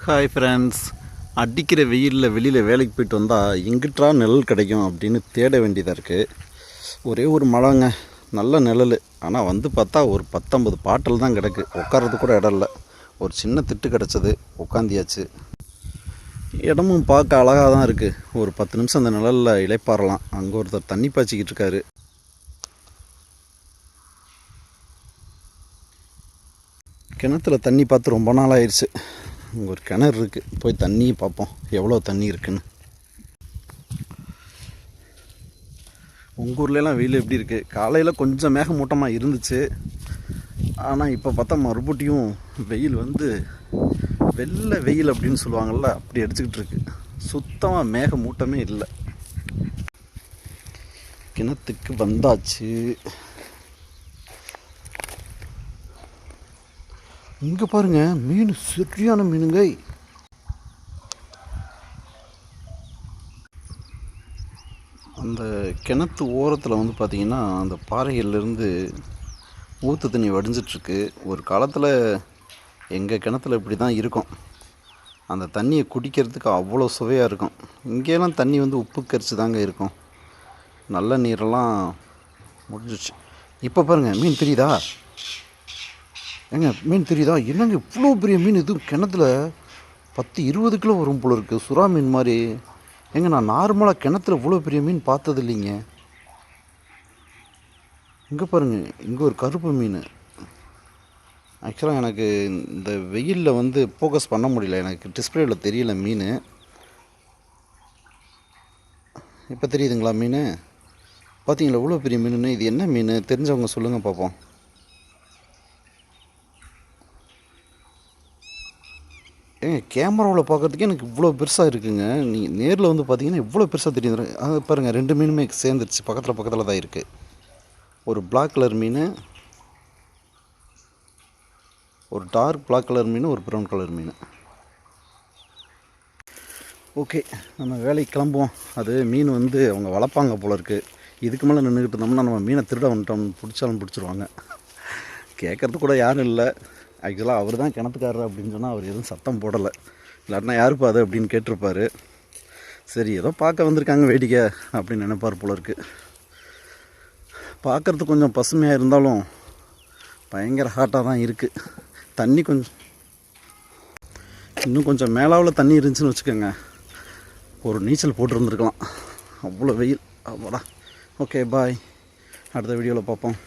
Hi friends. அடிக்கிற வெயிலில் வெளியில் வேலைக்கு போயிட்டு வந்தால் எங்கிட்டா நிழல் கிடைக்கும் அப்படின்னு தேட வேண்டியதாக இருக்குது. ஒரே ஒரு மழைங்க, நல்ல நிழல். ஆனால் வந்து பார்த்தா ஒரு 19 பாட்டில் தான் கிடக்கு. உட்காரது கூட இடம் இல்லை. ஒரு சின்ன திட்டு கிடச்சது, உட்காந்தியாச்சு. இடமும் பார்க்க அழகாக தான் இருக்குது. ஒரு 10 நிமிஷம் அந்த நிழலில் இளைப்பாறலாம். அங்கே ஒருத்தர் தண்ணி பாய்ச்சிக்கிட்டு இருக்காரு. கிணத்துல தண்ணி பார்த்து ரொம்ப நாள் ஆயிடுச்சு. இங்கே ஒரு கிணறு இருக்குது, போய் தண்ணியை பார்ப்போம் எவ்வளோ தண்ணி இருக்குன்னு. உங்கள் ஊர்லலாம் வெயில் எப்படி இருக்குது? காலையில் கொஞ்சம் மேகமூட்டமாக இருந்துச்சு. ஆனால் இப்போ பார்த்தா மறுபடியும் வெயில் வந்து வெள்ளை வெயில் அப்படின்னு சொல்லுவாங்கள்ல, அப்படி அடிச்சுக்கிட்டு இருக்கு. சுத்தமாக மேகமூட்டமே இல்லை. கிணத்துக்கு வந்தாச்சு. இங்கே பாருங்கள், மீன் சரியான மீனுங்க. அந்த கிணத்து ஓரத்தில் வந்து பார்த்திங்கன்னா அந்த பாறைகள்லேருந்து ஊற்று தண்ணி வடிஞ்சிட்ருக்கு. ஒரு காலத்தில் எங்கள் கிணத்துல இப்படி தான் இருக்கும். அந்த தண்ணியை குடிக்கிறதுக்கு அவ்வளோ சுவையாக இருக்கும். இங்கேலாம் தண்ணி வந்து உப்பு கரிச்சு தாங்க இருக்கும். நல்ல நீரெல்லாம் முடிஞ்சிச்சு. இப்போ பாருங்கள், மீன் தெரியுதா? ஏங்க மீன் தெரியுதா? என்னங்க இவ்வளோ பெரிய மீன்! இது கிணத்துல 10-20 கிலோ வரும் போல இருக்குது. சுறா மீன் மாதிரி. ஏங்க நான் நார்மலாக கிணத்துல இவ்வளோ பெரிய மீன் பார்த்தது இல்லைங்க. இங்கே பாருங்கள், இங்கே ஒரு கருப்பு மீன். ஆக்சுவலாக எனக்கு இந்த வெயிலில் வந்து ஃபோக்கஸ் பண்ண முடியல, எனக்கு டிஸ்பிளேவில் தெரியல மீன். இப்போ தெரியுதுங்களா மீன்? பார்த்தீங்களா இவ்வளோ பெரிய மீனுன்னு? இது என்ன மீன் தெரிஞ்சவங்க சொல்லுங்கள் பார்ப்போம். ஏங்க கேமராவில் பார்க்குறதுக்கே எனக்கு இவ்வளோ பெருசாக இருக்குங்க. நீங்கள் நேரில் வந்து பார்த்தீங்கன்னா இவ்வளோ பெருசாக தெரியுது. அது பாருங்கள், 2 மீனுமே சேர்ந்துருச்சு. பக்கத்தில் தான் இருக்குது. ஒரு பிளாக் கலர் மீன், ஒரு டார்க் பிளாக் கலர் மீன், ஒரு ப்ரௌன் கலர் மீன். ஓகே, நம்ம வேலைக்கு கிளம்புவோம். அது மீன் வந்து அவங்க வளர்ப்பாங்க போல இருக்குது. இதுக்கு மேலே நின்றுக்கிட்டு இருந்தோம்னா நம்ம மீனை திருட வந்துட்டோம், பிடிச்சாலும் பிடிச்சிருவாங்க. கேட்குறது கூட யாரும் இல்லை. ஆக்சுவலாக அவர் தான் கிணத்துக்காரர் அப்படின்னு சொன்னால் அவர் எதுவும் சத்தம் போடலை. இல்லாட்டினா யாருப்பா அது அப்படின்னு கேட்டிருப்பார். சரி, ஏதோ பார்க்க வந்திருக்காங்க வேடிக்கை அப்படின்னு நினைப்பார் போல இருக்குது. பார்க்குறதுக்கு கொஞ்சம் பசுமையாக இருந்தாலும் பயங்கர ஹாட்டாக தான் இருக்குது. தண்ணி இன்னும் கொஞ்சம் மேலாவில் தண்ணி இருந்துச்சுன்னு வச்சுக்கோங்க, ஒரு நீச்சல் போட்டுருந்துருக்கலாம். அவ்வளோ வெயில். அவ்வளோடா. ஓகே, பாய். அடுத்த வீடியோவில் பார்ப்போம்.